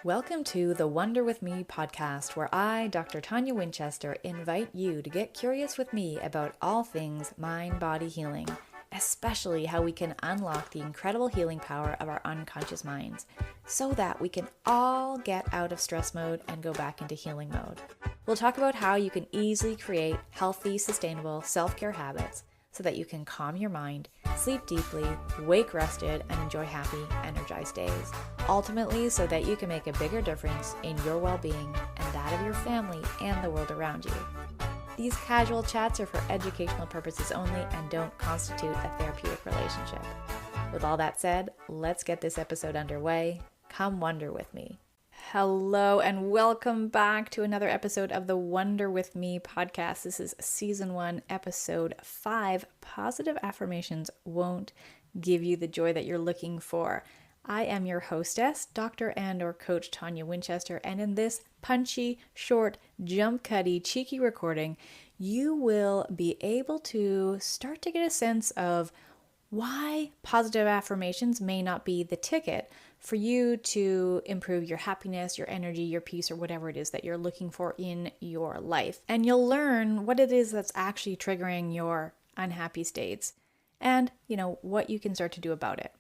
Welcome to the Wonder With Me podcast, where I, Dr. Tonia Winchester, invite you to get curious with me about all things mind-body healing, especially how we can unlock the incredible healing power of our unconscious minds, so that we can all get out of stress mode and go back into healing mode. We'll talk about how you can easily create healthy, sustainable self-care habits so that you can calm your mind, sleep deeply, wake rested, and enjoy happy, energized days. Ultimately, so that you can make a bigger difference in your well-being and that of your family and the world around you. These casual chats are for educational purposes only and don't constitute a therapeutic relationship. With all that said, let's get this episode underway. Come wonder with me. Hello and welcome back to another episode of the Wonder With Me podcast. This is season 1, episode 5. Positive affirmations won't give you the joy that you're looking for. I am your hostess, Dr. and/or Coach Tonia Winchester, and in this punchy, short, jump cutty, cheeky recording, you will be able to start to get a sense of why positive affirmations may not be the ticket for you to improve your happiness, your energy, your peace, or whatever it is that you're looking for in your life. And you'll learn what it is that's actually triggering your unhappy states and, what you can start to do about it.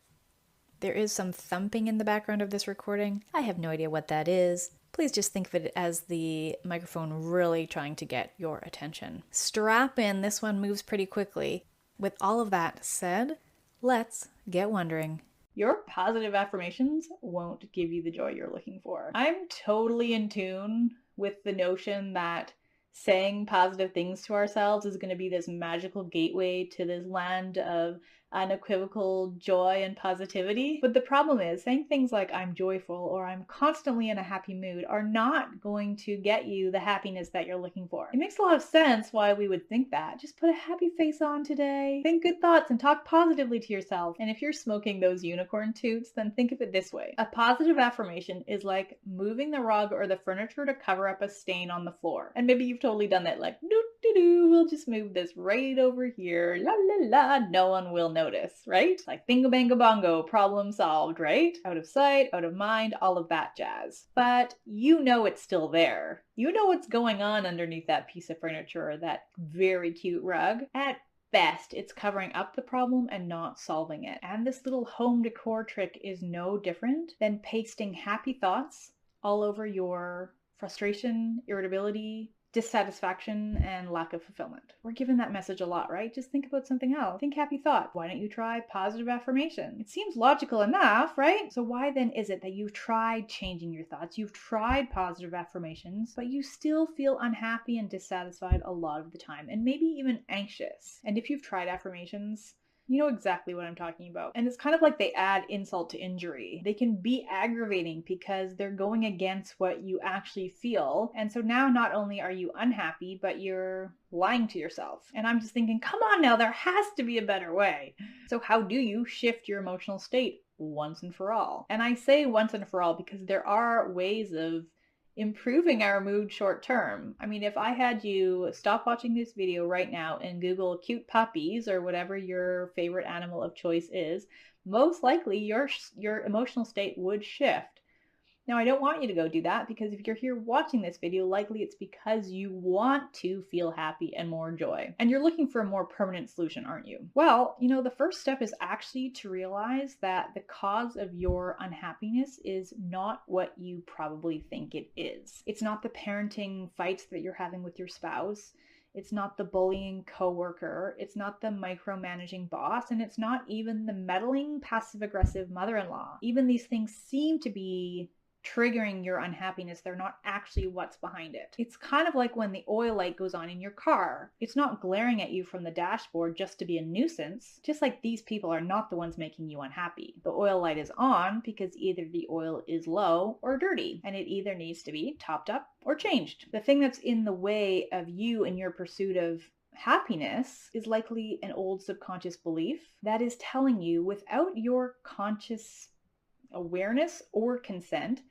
There is some thumping in the background of this recording. I have no idea what that is. Please just think of it as the microphone really trying to get your attention. Strap in, this one moves pretty quickly. With all of that said, let's get wondering. Your positive affirmations won't give you the joy you're looking for. I'm totally in tune with the notion that saying positive things to ourselves is going to be this magical gateway to this land of unequivocal joy and positivity. But the problem is saying things like I'm joyful or I'm constantly in a happy mood are not going to get you the happiness that you're looking for. It makes a lot of sense why we would think that. Just put a happy face on today, think good thoughts, and talk positively to yourself. And if you're smoking those unicorn toots, then think of it this way. A positive affirmation is like moving the rug or the furniture to cover up a stain on the floor. And maybe you've totally done that, like, we'll just move this right over here, la la la, no one will notice, right? Like bingo bango bongo, problem solved, right? Out of sight, out of mind, all of that jazz. But you know it's still there. You know what's going on underneath that piece of furniture or that very cute rug. At best, it's covering up the problem and not solving it. And this little home decor trick is no different than pasting happy thoughts all over your frustration, irritability, dissatisfaction, and lack of fulfillment. We're given that message a lot, right? Just think about something else. Think happy thought. Why don't you try positive affirmation? It seems logical enough, right? So why then is it that you've tried changing your thoughts, you've tried positive affirmations, but you still feel unhappy and dissatisfied a lot of the time, and maybe even anxious? And if you've tried affirmations, you know exactly what I'm talking about. And it's kind of like they add insult to injury. They can be aggravating because they're going against what you actually feel. And so now not only are you unhappy, but you're lying to yourself. And I'm just thinking, come on now, there has to be a better way. So how do you shift your emotional state once and for all? And I say once and for all because there are ways of improving our mood short term. I mean, if I had you stop watching this video right now and Google cute puppies or whatever your favorite animal of choice is, most likely your emotional state would shift. Now, I don't want you to go do that because if you're here watching this video, likely it's because you want to feel happy and more joy. And you're looking for a more permanent solution, aren't you? Well, the first step is actually to realize that the cause of your unhappiness is not what you probably think it is. It's not the parenting fights that you're having with your spouse. It's not the bullying coworker. It's not the micromanaging boss. And it's not even the meddling, passive-aggressive mother-in-law. Even these things seem to be triggering your unhappiness. They're not actually what's behind it. It's kind of like when the oil light goes on in your car. It's not glaring at you from the dashboard just to be a nuisance. Just like these people are not the ones making you unhappy. The oil light is on because either the oil is low or dirty, and it either needs to be topped up or changed. The thing that's in the way of you in your pursuit of happiness is likely an old subconscious belief that is telling you, without your conscious awareness or consent,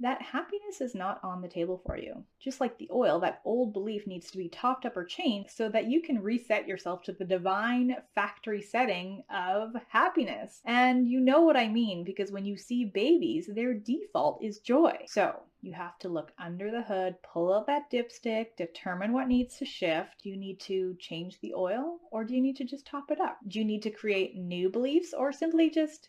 that happiness is not on the table for you. Just like the oil, that old belief needs to be topped up or changed so that you can reset yourself to the divine factory setting of happiness. And you know what I mean, because when you see babies, their default is joy. So you have to look under the hood, pull out that dipstick, determine what needs to shift. Do you need to change the oil, or do you need to just top it up? Do you need to create new beliefs, or simply just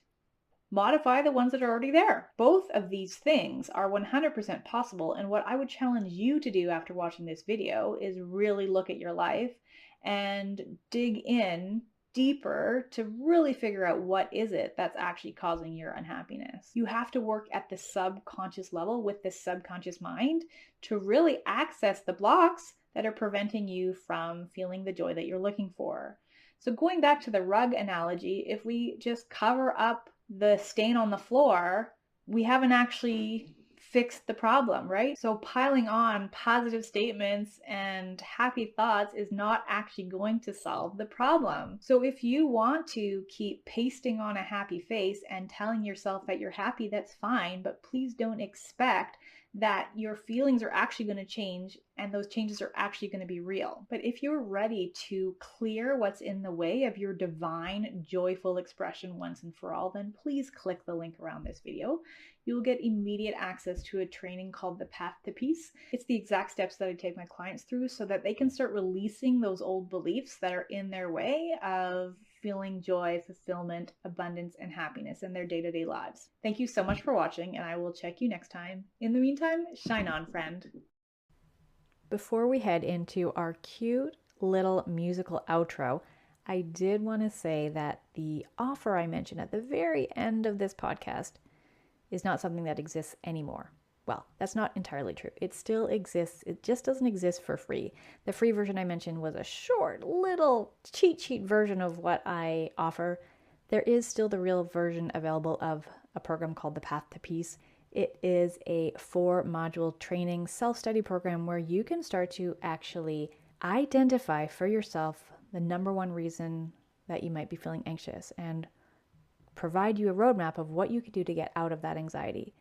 modify the ones that are already there? Both of these things are 100% possible, and what I would challenge you to do after watching this video is really look at your life and dig in deeper to really figure out what is it that's actually causing your unhappiness. You have to work at the subconscious level with the subconscious mind to really access the blocks that are preventing you from feeling the joy that you're looking for. So going back to the rug analogy, if we just cover up the stain on the floor, we haven't actually fixed the problem, right? So piling on positive statements and happy thoughts is not actually going to solve the problem. So if you want to keep pasting on a happy face and telling yourself that you're happy, that's fine, but please don't expect that your feelings are actually going to change and those changes are actually going to be real. But if you're ready to clear what's in the way of your divine, joyful expression once and for all, then please click the link around this video. You will get immediate access to a training called The Path to Peace. It's the exact steps that I take my clients through so that they can start releasing those old beliefs that are in their way of feeling joy, fulfillment, abundance, and happiness in their day-to-day lives. Thank you so much for watching, and I will check you next time. In the meantime, shine on, friend. Before we head into our cute little musical outro, I did want to say that the offer I mentioned at the very end of this podcast is not something that exists anymore. Well, that's not entirely true. It still exists. It just doesn't exist for free. The free version I mentioned was a short little cheat sheet version of what I offer. There is still the real version available of a program called The Path to Peace. It is a 4-module training self-study program where you can start to actually identify for yourself the number one reason that you might be feeling anxious and provide you a roadmap of what you could do to get out of that anxiety.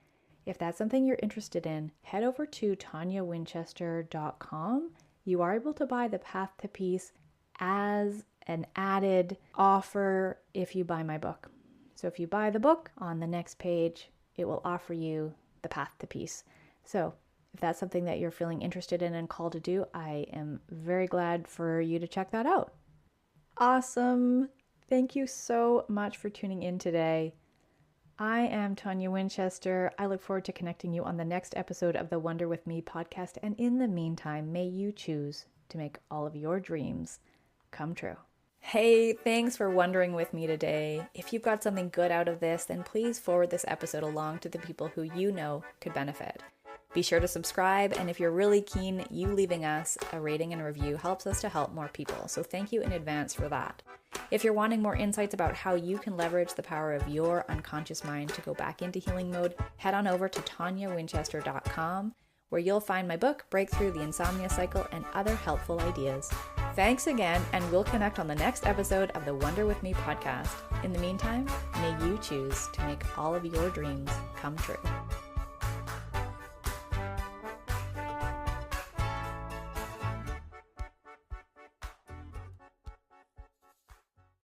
If that's something you're interested in, head over to toniawinchester.com. You are able to buy The Path to Peace as an added offer if you buy my book. So if you buy the book, on the next page, it will offer you The Path to Peace. So if that's something that you're feeling interested in and called to do, I am very glad for you to check that out. Awesome. Thank you so much for tuning in today. I am Tonia Winchester. I look forward to connecting you on the next episode of the Wonder With Me podcast. And in the meantime, may you choose to make all of your dreams come true. Hey, thanks for wondering with me today. If you've got something good out of this, then please forward this episode along to the people who you know could benefit. Be sure to subscribe, and if you're really keen, you leaving us a rating and review helps us to help more people, so thank you in advance for that. If you're wanting more insights about how you can leverage the power of your unconscious mind to go back into healing mode, head on over to toniawinchester.com, where you'll find my book, Breakthrough the Insomnia Cycle, and other helpful ideas. Thanks again, and we'll connect on the next episode of the Wonder With Me podcast. In the meantime, may you choose to make all of your dreams come true.